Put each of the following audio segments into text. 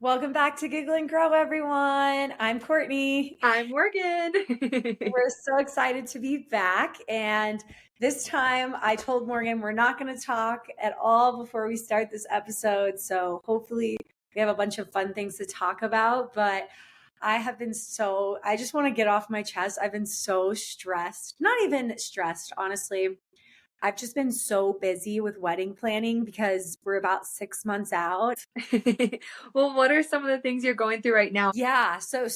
Welcome back to Giggle and Grow, everyone. I'm Courtney. I'm Morgan. We're so excited to be back. And this time I told Morgan we're not going to talk at all before we start this episode. So hopefully we have a bunch of fun things to talk about. But I just want to get off my chest. I've been so stressed, not even stressed, honestly. I've just been so busy with wedding planning because we're about 6 months out. Well, what are some of the things you're going through right now? Yeah, so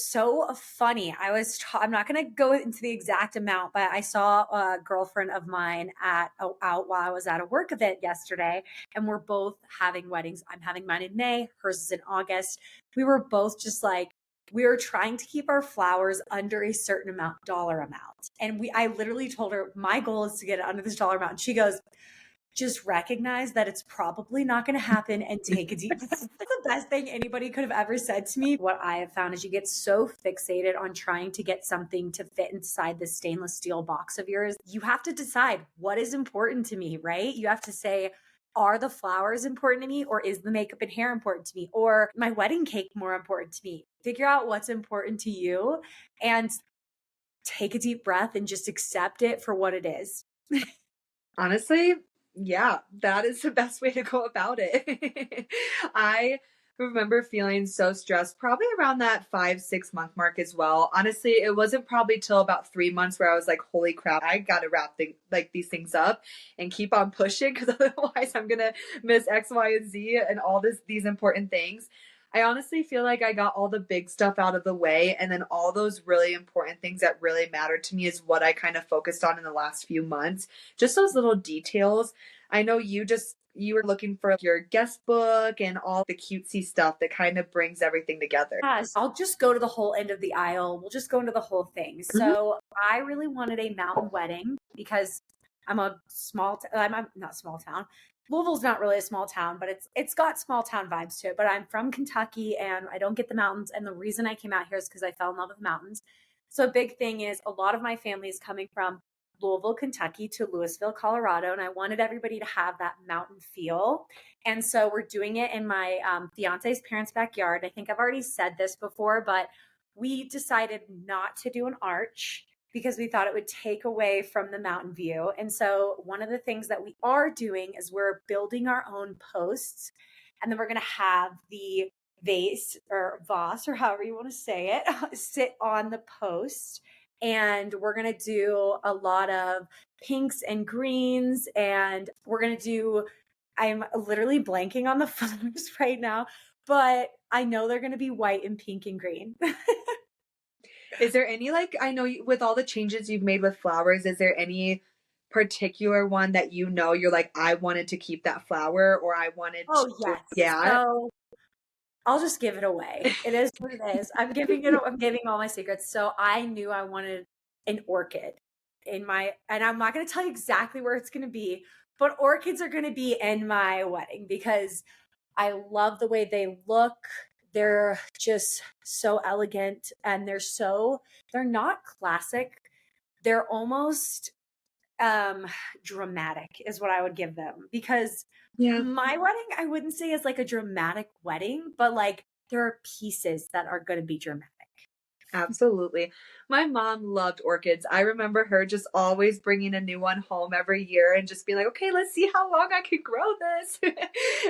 funny. I'm not going to go into the exact amount, but I saw a girlfriend of mine out while I was at a work event yesterday, and we're both having weddings. I'm having mine in May, hers is in August. We were both just like we were trying to keep our flowers under a certain dollar amount. And I literally told her my goal is to get it under this dollar amount. And she goes, just recognize that it's probably not going to happen and take a deep breath. That's the best thing anybody could have ever said to me. What I have found is you get so fixated on trying to get something to fit inside this stainless steel box of yours. You have to decide what is important to me, right? You have to say, are the flowers important to me, or is the makeup and hair important to me, or my wedding cake more important to me? Figure out what's important to you and take a deep breath and just accept it for what it is. Honestly, yeah, that is the best way to go about it. I remember feeling so stressed probably around that 5, 6 month mark as well. Honestly, it wasn't probably till about 3 months where I was like, holy crap, I gotta wrap these things up and keep on pushing because otherwise I'm gonna miss X, Y, and Z and all these important things. I honestly feel like I got all the big stuff out of the way, and then all those really important things that really mattered to me is what I kind of focused on in the last few months. Just those little details. I know you were looking for your guest book and all the cutesy stuff that kind of brings everything together. Yes, I'll just go to the whole end of the aisle. We'll just go into the whole thing. Mhm. So I really wanted a mountain wedding because I'm not small town. Louisville's not really a small town, but it's got small town vibes to it. But I'm from Kentucky and I don't get the mountains. And the reason I came out here is because I fell in love with mountains. So a big thing is a lot of my family is coming from Louisville, Kentucky to Louisville, Colorado, and I wanted everybody to have that mountain feel. And so we're doing it in my fiance's parents' backyard. I think I've already said this before, but we decided not to do an arch because we thought it would take away from the mountain view. And so one of the things that we are doing is we're building our own posts. And then we're going to have the vase or however you want to say it sit on the post. And we're going to do a lot of pinks and greens. And we're going to do I'm literally blanking on the photos right now, but I know they're going to be white and pink and green. Is there any I know with all the changes you've made with flowers, is there any particular one that you're like, I wanted to keep that flower or I wanted Oh, to, yes. yeah. So I'll just give it away. It is what it is. I'm giving all my secrets. So I knew I wanted an orchid and I'm not going to tell you exactly where it's going to be, but orchids are going to be in my wedding because I love the way they look. They're just so elegant and they're not classic. They're almost um dramatic is what I would give them because Yeah. my wedding I wouldn't say is like a dramatic wedding, but like there are pieces that are going to be dramatic. Absolutely. My mom loved orchids. I remember her just always bringing a new one home every year and just being like, okay, let's see how long I can grow this.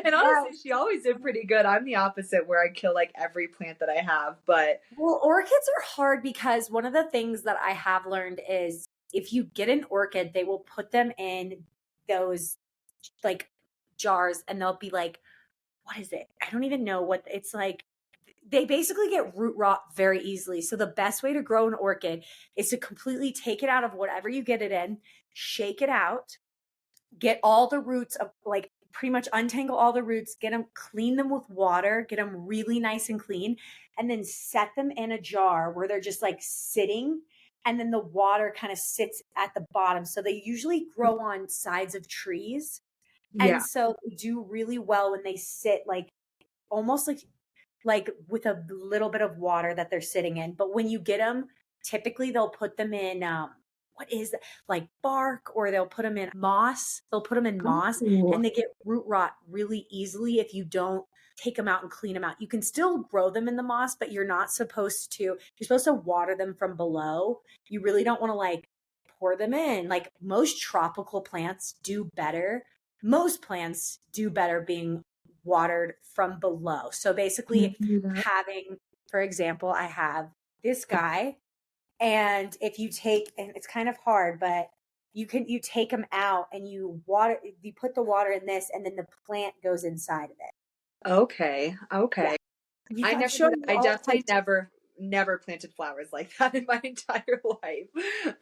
And honestly, Yes. she always did pretty good. I'm the opposite where I kill like every plant that I have. But Well, orchids are hard because one of the things that I have learned is if you get an orchid, they will put them in those like jars and they'll be like, what is it? I don't even know what it's like. They basically get root rot very easily. So the best way to grow an orchid is to completely take it out of whatever you get it in, shake it out, get all the roots of like pretty much untangle all the roots, get them, clean them with water, get them really nice and clean, and then set them in a jar where they're just like sitting. And then the water kind of sits at the bottom. So they usually grow on sides of trees. And yeah, so they do really well when they sit like almost like with a little bit of water that they're sitting in. But when you get them, typically they'll put them in what is that? Like bark, or they'll put them in moss. They'll put them in moss Oh, and they get root rot really easily if you don't take them out and clean them out. You can still grow them in the moss, but you're not supposed to. You're supposed to water them from below. You really don't want to like pour them in. Like most tropical plants do better. Most plants do better being watered from below. So basically, can't do that. having, for example, I have this guy, and if you take, and it's kind of hard, but you take them out and you put the water in this, and then the plant goes inside of it. Okay. Yeah. Okay. I I've never did shown that. you I all definitely types of. never planted flowers like that in my entire Right.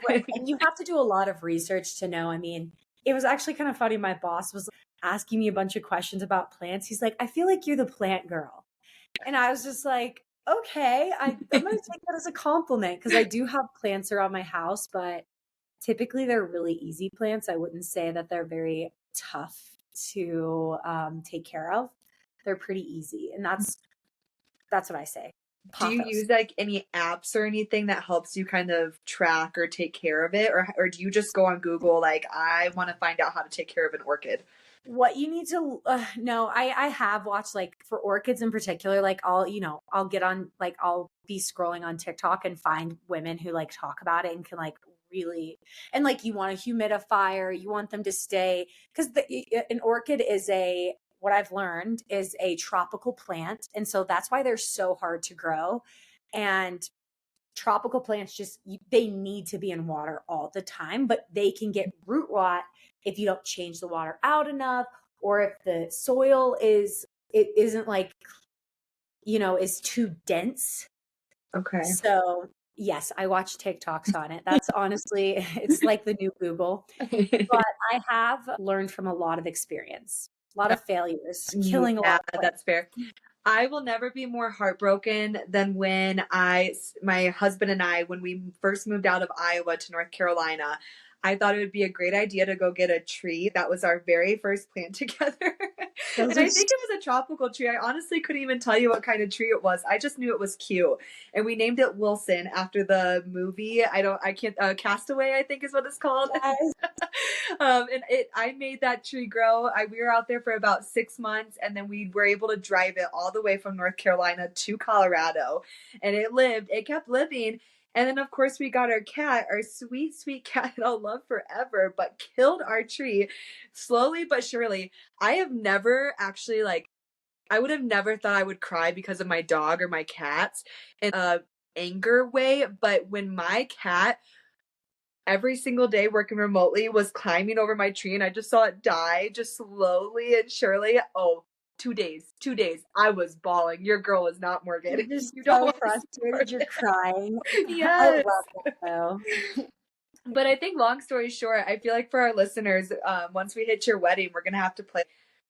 life. And you have to do a lot of research to know. I mean, it was actually kind of funny. My boss was asking me a bunch of questions about plants. He's like, I feel like you're the plant girl. And I was just like, okay, I'm going to take that as a compliment because I do have plants around my house, but typically they're really easy plants. I wouldn't say that they're very tough to take care of. They're pretty easy. And that's what I say. Do you Pothos. use like any apps or anything that helps you kind of track or take care of it? Or do you just go on Google like, I want to find out how to take care of an orchid? What you need to no, I have watched, like, for orchids in particular, like I'll get on, like, I'll be scrolling on TikTok and find women who like talk about it and can like really, and like you want a humidifier, you want them to stay, because an orchid is a, what I've learned is a tropical plant, and so that's why they're so hard to grow. And tropical plants just, they need to be in water all the time, but they can get root rot if you don't change the water out enough, or if the soil it isn't like, is too dense. Okay. So yes, I watch TikToks on it. That's honestly, it's like the new Google. But I have learned from a lot of experience, a lot of failures, killing a Yeah, lot of plants. that's fair. I will never be more heartbroken than when my husband and I, when we first moved out of Iowa to North Carolina, I thought it would be a great idea to go get a tree. That was our very first plant together. Those And are I think it was a tropical tree. I honestly couldn't even tell you what kind of tree it was. I just knew it was cute. And we named it Wilson after the movie. I can't, Castaway, I think is what it's called. guys. I made that tree grow. We were out there for about 6 months, and then we were able to drive it all the way from North Carolina to Colorado, and it kept living. And then, of course, we got our cat, our sweet, sweet cat that I'll love forever, but killed our tree slowly but surely. I have never actually, like, I would have never thought I would cry because of my dog or my cats in a anger way. But when my cat every single day working remotely was climbing over my tree and I just saw it die just slowly and surely. Oh, 2 days, 2 days. I was bawling. Your girl was not You're Morgan. just You don't so want to see frustrated, you're Morgan. crying. I Yes. love that though. But I think long story short, I feel like for our listeners, once we hit your wedding, we're gonna have to play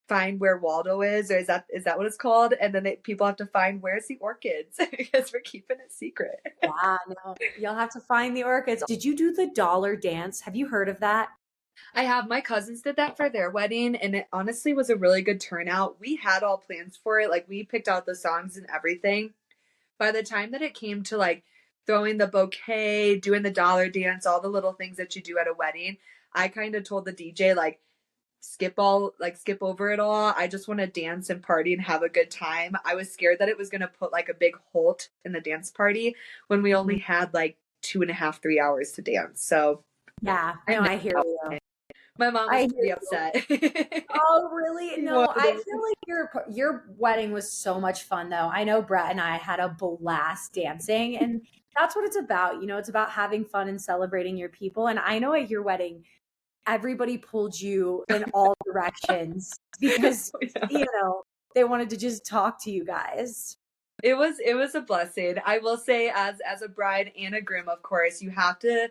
find where Waldo is, or is that what it's called? And then people have to find where's the orchids because we're keeping it secret. Yeah, no, you'll have to find the orchids. Did you do the dollar dance? Have you heard of that? I have my cousins did that for their wedding, and it honestly was a really good turnout. We had all plans for it, like we picked out the songs and everything. By the time that it came to like throwing the bouquet, doing the dollar dance, all the little things that you do at a wedding, I kind of told the DJ like skip over it all. I just want to dance and party and have a good time. I was scared that it was going to put like a big halt in the dance party when we only Mhm. had like 2.5, 3 hours to dance. So Yeah, I no, know I hear you. my mom I was hear pretty you. upset. Oh, really? She No, I was. feel like your wedding was so much fun though. I know Brett and I had a blast dancing, and that's what it's about. It's about having fun and celebrating your people. And I know at your wedding, everybody pulled you in all directions because, Yeah. you know, they wanted to just talk to you guys. It was a blessing. I will say as a bride and a groom, of course, you have to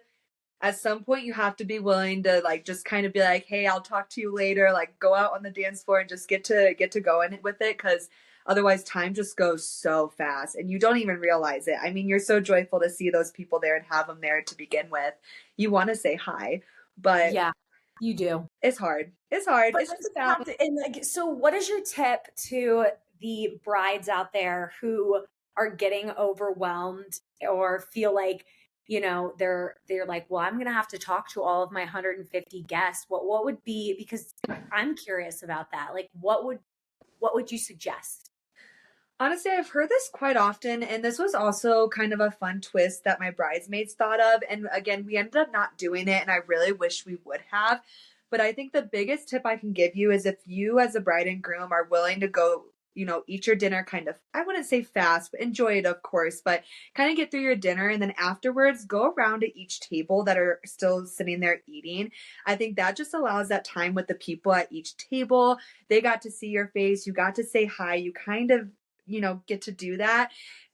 at some point you have to be willing to like just kind of be like, "Hey, I'll talk to you later." Like go out on the dance floor and just get to going with it cuz otherwise time just goes so fast and you don't even realize it. I mean, you're so joyful to see those people there and have them there to begin with. You want to say hi, but Yeah, you do. it's hard. It's hard. But It's just doesn't a have to, and like, so what is your tip to the brides out there who are getting overwhelmed or feel like they're like, well, I'm gonna have to talk to all of my 150 guests. What would be, because I'm curious about that. Like, what would you suggest? Honestly, I've heard this quite often, and this was also kind of a fun twist that my bridesmaids thought of. And again, we ended up not doing it, and I really wish we would have. But I think the biggest tip I can give you is if you, as a bride and groom, are willing to go, eat your dinner kind of, I wouldn't say fast, but enjoy it, of course, but kind of get through your dinner. And then afterwards, go around to each table that are still sitting there eating. I think that just allows that time with the people at each table. They got to see your face, you got to say hi, you kind of get to do that.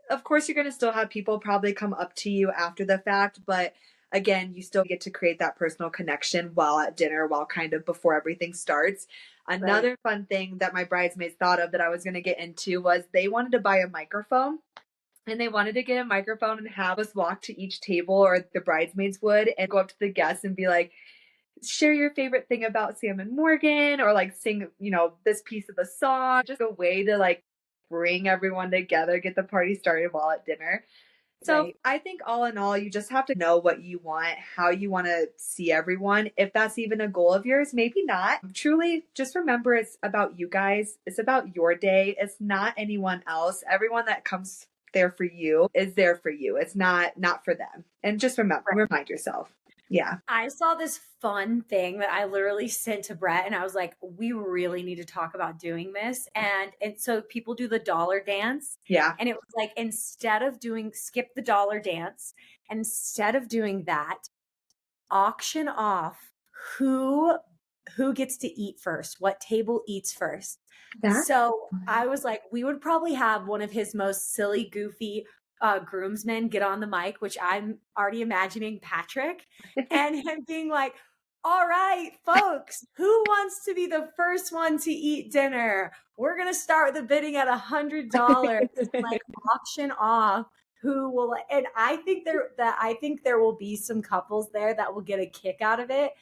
Of course, you're going to still have people probably come up to you after the fact, but again, you still get to create that personal connection while at dinner, while kind of before everything starts. Right. Another fun thing that my bridesmaids thought of that I was going to get into was they wanted to buy a microphone. And they wanted to get a microphone and have us walk to each table, or the bridesmaids would, and go up to the guests and be like, share your favorite thing about Sam and Morgan, or like sing, this piece of the song. Just a way to like bring everyone together, get the party started while at dinner. So Right. I think all in all, you just have to know what you want, how you want to see everyone. If that's even a goal of yours, maybe not. Truly, just remember it's about you guys. It's about your day. It's not anyone else. Everyone that comes there for you is there for you. It's not for them. And just remind yourself. Yeah. I saw this fun thing that I literally sent to Brett, and I was like, we really need to talk about doing this. And so people do the dollar dance. Yeah. And it was like, instead of doing skip the dollar dance, instead of doing that, auction off who who gets to eat first, what table eats first. That So I was like, we would probably have one of his most silly, goofy groomsmen get on the mic, which I'm already imagining Patrick, and him being like, all right, folks, who wants to be the first one to eat dinner? We're going to start with the bidding at $100 and like auction off who will, and I think there will be some couples there that will get a kick out of it,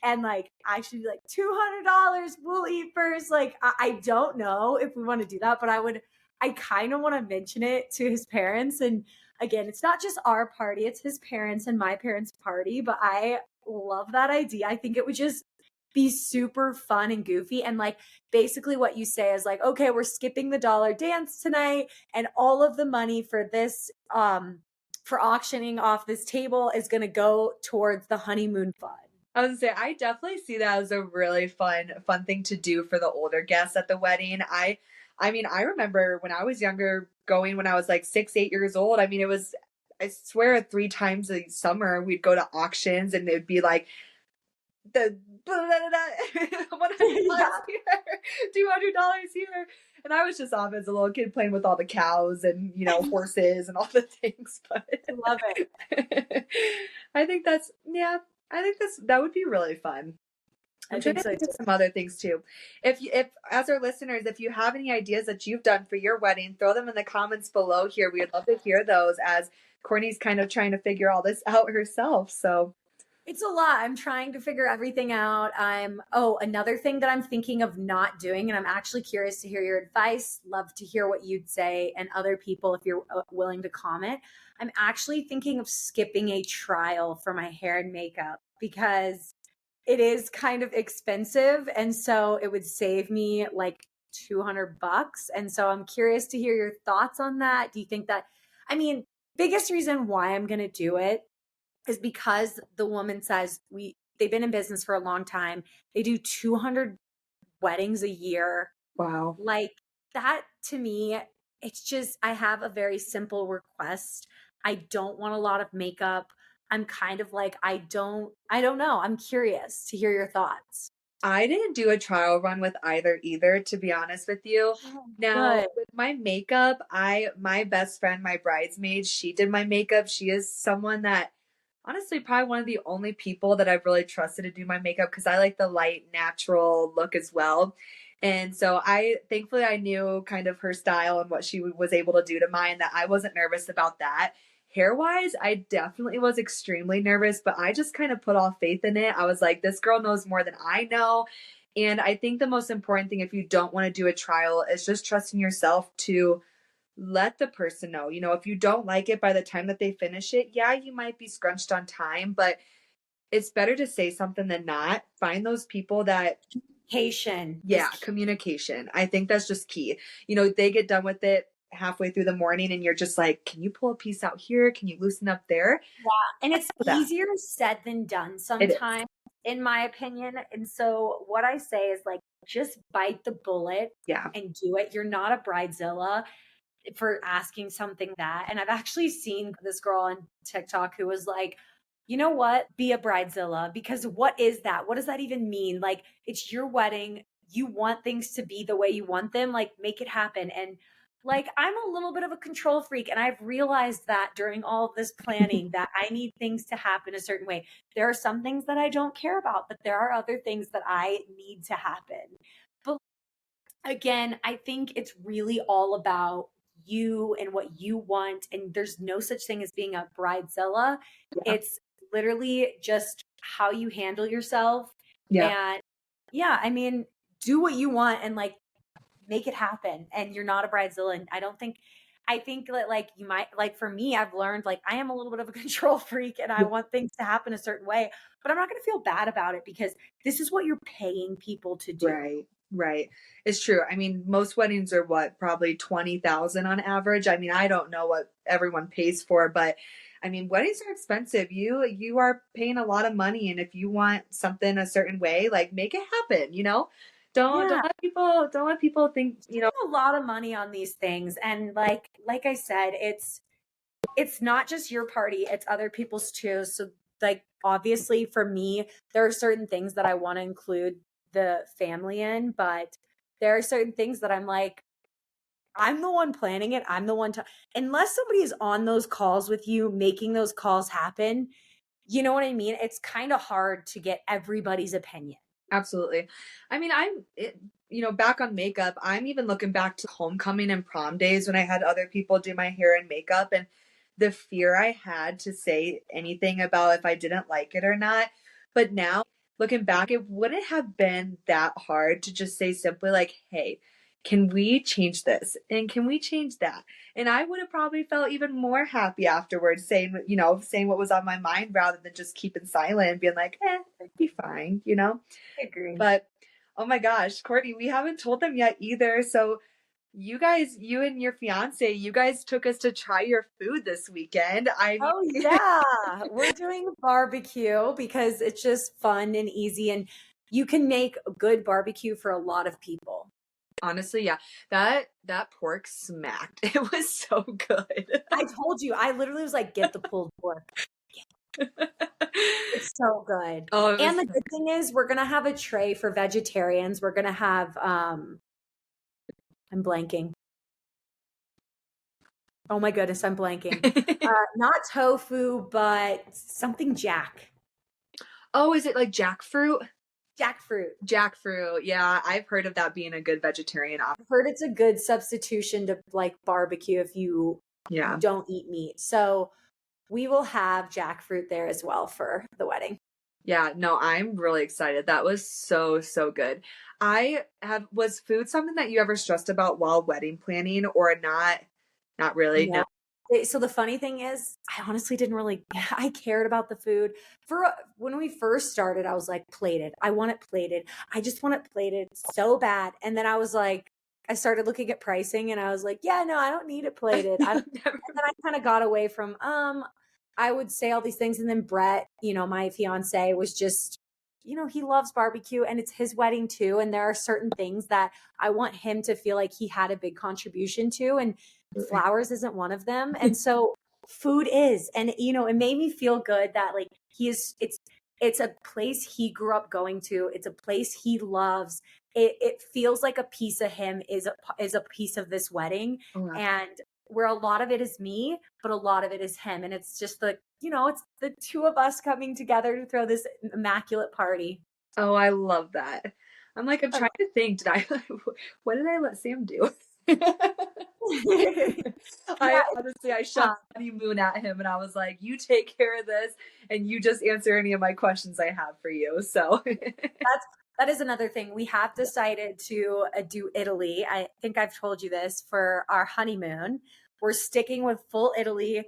and like I should be like $200, we'll eat first. Like I don't know if we want to do that, but I kind of want to mention it to his parents. And again, it's not just our party, it's his parents and my parents' party, but I love that idea. I think it would just be super fun and goofy. And like basically what you say is like, okay, we're skipping the dollar dance tonight, and all of the money for this for auctioning off this table is going to go towards the honeymoon fund. I was gonna say, I definitely see that as a really fun thing to do for the older guests at the wedding. I mean, I remember when I was younger, going when I was like 6, 8 years old. I mean, it was, I swear, 3 times a summer we'd go to auctions, and it'd be like the $100 Yeah. here, $200 here, and I was just off as a little kid playing with all the cows and horses and all the things. But I love it. I think that's yeah. I think that would be really fun. I I'm trying think to so think of too. some other things too. If as our listeners, if you have any ideas that you've done for your wedding, throw them in the comments below here. We would love to hear those, as Courtney's kind of trying to figure all this out herself. So It's a lot. I'm trying to figure everything out. Another thing that I'm thinking of not doing, and I'm actually curious to hear your advice. Love to hear what you'd say, and other people, if you're willing to comment. I'm actually thinking of skipping a trial for my hair and makeup because it is kind of expensive. And so it would save me like $200. And so I'm curious to hear your thoughts on that. Do you think that, I mean, biggest reason why I'm going to do it is because the woman says they've been in business for a long time. They do 200 weddings a year. wow. Like that to me, it's just I have a very simple request. I don't want a lot of makeup. I'm kind of like I don't know. I'm curious to hear your thoughts. I didn't do a trial run with either, to be honest with you. Oh, Now, good. with my makeup, my best friend, my bridesmaid, she did my makeup. She is someone that honestly probably one of the only people that I've really trusted to do my makeup, because I like the light, natural look as well. And so thankfully I knew kind of her style and what she was able to do to mine, that I wasn't nervous about that. Hair wise, I definitely was extremely nervous, but I just kind of put all faith in it. I was like, this girl knows more than I know. And I think the most important thing, if you don't want to do a trial, is just trusting yourself to let the person know. If you don't like it by the time that they finish it, yeah, you might be scrunched on time, but it's better to say something than not. Find those people that, Communication is yeah, key. communication. I think that's just key. They get done with it halfway through the morning and you're just like, can you pull a piece out here? Can you loosen up there? Yeah, and it's That easier said than done it is. sometimes, in my opinion. And so what I say is like, just bite the bullet Yeah. and do it. You're not a bridezilla for asking something that. And I've actually seen this girl on TikTok who was like, you know what? Be a bridezilla, because what is that? What does that even mean? Like, it's your wedding. You want things to be the way you want them. Like, make it happen. And like, I'm a little bit of a control freak, and I've realized that during all of this planning that I need things to happen a certain way. There are some things that I don't care about, but there are other things that I need to happen. But again, I think it's really all about you and what you want. And there's no such thing as being a bridezilla. Yeah. It's literally just how you handle yourself. Yeah. And yeah, I mean, do what you want and like make it happen. And you're not a bridezilla. And I think that like you might, like for me, I've learned like I am a little bit of a control freak and I want things to happen a certain way, but I'm not going to feel bad about it because this is what you're paying people to do. Right. Right. It's true. I mean, most weddings are what, probably 20,000 on average. I mean, I don't know what everyone pays for, but I mean, weddings are expensive. You are paying a lot of money, and if you want something a certain way, like make it happen. Don't Yeah, let people think, a lot of money on these things, and like I said, it's not just your party, it's other people's too. So like obviously for me, there are certain things that I want to include the family in, but there are certain things that I'm like, I'm the one planning it. I'm the one to, unless somebody is on those calls with you, making those calls happen, you know what I mean? It's kind of hard to get everybody's opinion. absolutely. I mean, back on makeup, I'm even looking back to homecoming and prom days when I had other people do my hair and makeup, and the fear I had to say anything about if I didn't like it or not. But now, looking back, it wouldn't have been that hard to just say simply, like, hey, can we change this? And can we change that? And I would have probably felt even more happy afterwards saying what was on my mind rather than just keeping silent and being like, be fine. I agree. But oh my gosh, Courtney, we haven't told them yet either. So you and your fiance, you guys took us to try your food this weekend. I Oh mean, yeah, we're doing barbecue because it's just fun and easy, and you can make a good barbecue for a lot of people. honestly, yeah, that pork smacked. It was so good. I told you, I literally was like, get the pulled pork. It's so good. Oh, it And was the good thing is we're gonna have a tray for vegetarians. We're gonna have I'm blanking. Oh my goodness, I'm blanking. Not tofu, but something jack. Oh, is it like jackfruit? Jackfruit. Jackfruit. Yeah, I've heard of that being a good vegetarian option. I've heard it's a good substitution to like barbecue if you Yeah. don't eat meat. So we will have jackfruit there as well for the wedding. Yeah, no, I'm really excited. That was so, so good. Was food something that you ever stressed about while wedding planning or not? Not really. No. No. So the funny thing is, I honestly didn't really I cared about the food. For when we first started, I was like plated. I want it plated. I just want it plated so bad. And then I was like I started looking at pricing and I was like, yeah, no, I don't need it plated. I don't, Never. and then I kind of got away from I would say all these things, and then Brett, my fiance, was just he loves barbecue and it's his wedding too, and there are certain things that I want him to feel like he had a big contribution to, and flowers isn't one of them. And so food is, and it made me feel good that like it's a place he grew up going to, it's a place he loves. It feels like a piece of him is a piece of this wedding. Oh, wow. And where a lot of it is me, but a lot of it is him. And it's just it's the two of us coming together to throw this immaculate party. Oh, I love that. I'm I trying to think, what did I let Sam do? yeah, I shoved honeymoon at him and I was like, you take care of this and you just answer any of my questions I have for you. So that's that is another thing. We have decided to do Italy. I think I've told you this for our honeymoon. We're sticking with full Italy.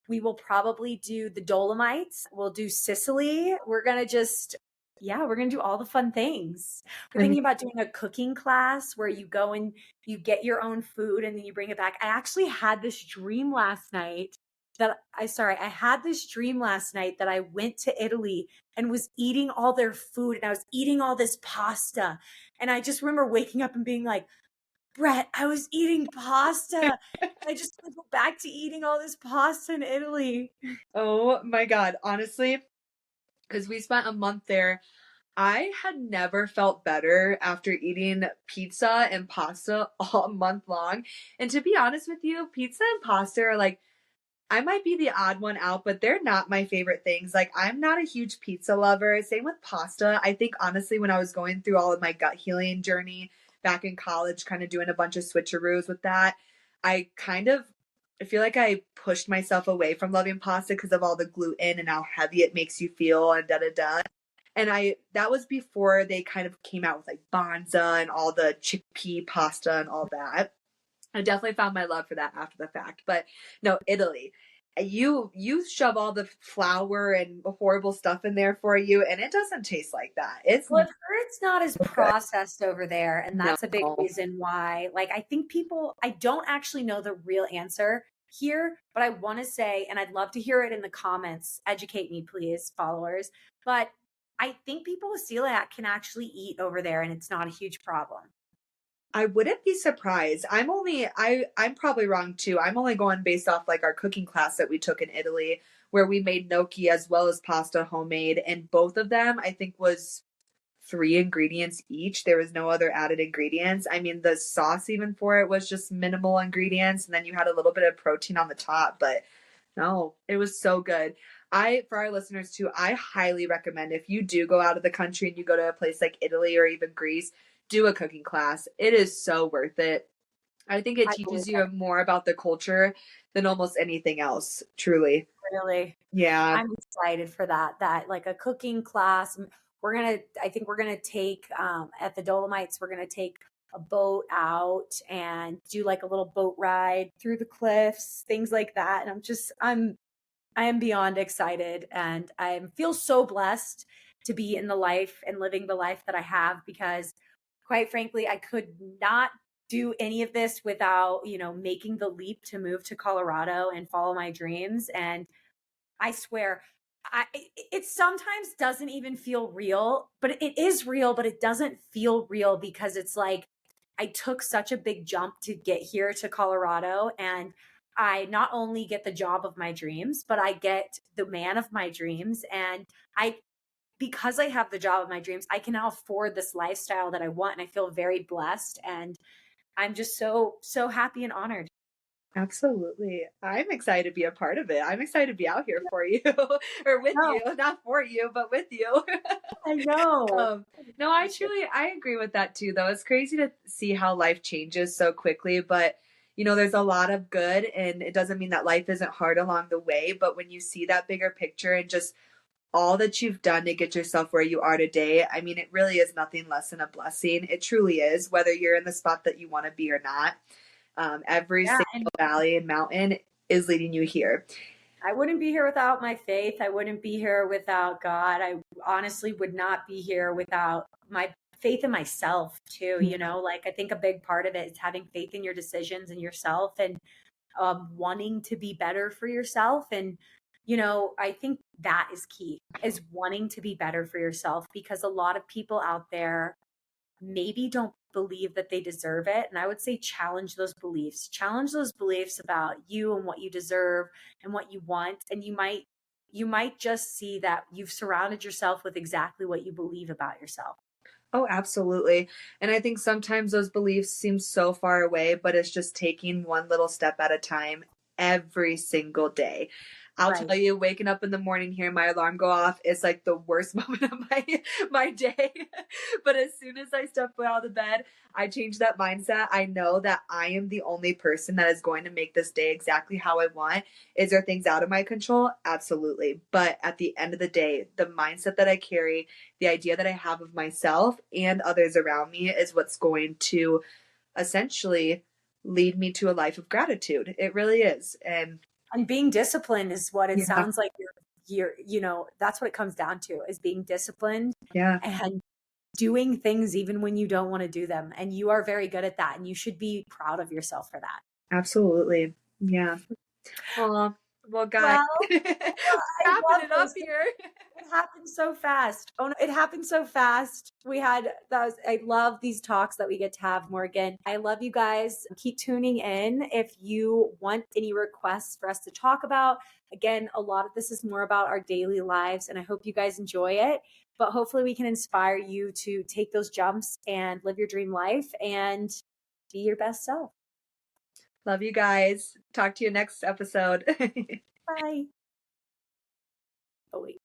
We will probably do the Dolomites. We'll do Sicily. We're going to just, yeah, we're going to do all the fun things. We're I mean, thinking about doing a cooking class where you go and you get your own food and then you bring it back. I actually had this dream last night I had this dream last night that I went to Italy and was eating all their food and I was eating all this pasta. And I just remember waking up and being like, Brett, I was eating pasta. I just want to go back to eating all this pasta in Italy. oh my God, honestly, because we spent a month there. I had never felt better after eating pizza and pasta all month long. And to be honest with you, pizza and pasta are like, I might be the odd one out, but they're not my favorite things. Like, I'm not a huge pizza lover. Same with pasta. I think, honestly, when I was going through all of my gut healing journey back in college, kind of doing a bunch of switcheroos with that, I feel like I pushed myself away from loving pasta because of all the gluten and how heavy it makes you feel and da da da. And that was before they kind of came out with like Banza and all the chickpea pasta and all that. I definitely found my love for that after the fact. But no, Italy. You shove all the flour and horrible stuff in there for you, and it doesn't taste like that. It's Well, not I've heard it's not as good. processed over there. And No. that's a big reason why. Like, I think I don't actually know the real answer here, but I want to say, and I'd love to hear it in the comments. Educate me, please, followers. But I think people with celiac can actually eat over there and it's not a huge problem. I wouldn't be surprised. I'm probably wrong too. I'm only going based off like our cooking class that we took in Italy where we made gnocchi as well as pasta homemade, and both of them I think was three ingredients each. There was no other added ingredients. I mean, the sauce even for it was just minimal ingredients, and then you had a little bit of protein on the top, but no, it was so good. For our listeners too, I highly recommend if you do go out of the country and you go to a place like Italy or even Greece, do a cooking class. It is so worth it. I think it I believe teaches you more about the culture than almost anything else, truly. really. Yeah. I'm excited for that. That like a cooking class. I think we're gonna take at the Dolomites, we're gonna take a boat out and do like a little boat ride through the cliffs, things like that. And I am beyond excited and I feel so blessed to be in the life and living the life that I have because quite frankly, I could not do any of this without, making the leap to move to Colorado and follow my dreams. And I swear, it sometimes doesn't even feel real, but it is real, but it doesn't feel real because it's like I took such a big jump to get here to Colorado and I not only get the job of my dreams, but I get the man of my dreams. And because I have the job of my dreams, I can now afford this lifestyle that I want. And I feel very blessed. And I'm just so, so happy and honored. Absolutely. I'm excited to be a part of it. I'm excited to be out here for you or with No, you, not for you, but with you. I know. No, I agree with that too, though. It's crazy to see how life changes so quickly, but there's a lot of good, and it doesn't mean that life isn't hard along the way. But when you see that bigger picture and just all that you've done to get yourself where you are today, I mean, it really is nothing less than a blessing. It truly is, whether you're in the spot that you want to be or not. Every Yeah. single valley and mountain is leading you here. I wouldn't be here without my faith. I wouldn't be here without God. I honestly would not be here without my faith in myself too. Like I think a big part of it is having faith in your decisions and yourself and wanting to be better for yourself. And, I think that is key is wanting to be better for yourself because a lot of people out there maybe don't believe that they deserve it. And I would say challenge those beliefs about you and what you deserve and what you want. And you might just see that you've surrounded yourself with exactly what you believe about yourself. Oh, absolutely. And I think sometimes those beliefs seem so far away, but it's just taking one little step at a time every single day. I'll Right. tell you, waking up in the morning, hearing my alarm go off is like the worst moment of my day. But as soon as I step out of bed, I change that mindset. I know that I am the only person that is going to make this day exactly how I want. Is there things out of my control? Absolutely. But at the end of the day, the mindset that I carry, the idea that I have of myself and others around me is what's going to essentially lead me to a life of gratitude. It really is. And being disciplined is what it Yeah, sounds like that's what it comes down to, is being disciplined yeah, and doing things even when you don't want to do them. And you are very good at that. And you should be proud of yourself for that. absolutely. Yeah. Oh, well, guys, Well, I wrapping love it up this. here. It happened so fast. Oh no, it happened so fast. I love these talks that we get to have, Morgan. I love you guys. Keep tuning in if you want any requests for us to talk about. Again, a lot of this is more about our daily lives, and I hope you guys enjoy it. But hopefully we can inspire you to take those jumps and live your dream life and be your best self. Love you guys. Talk to you next episode. Bye. Oh, wait.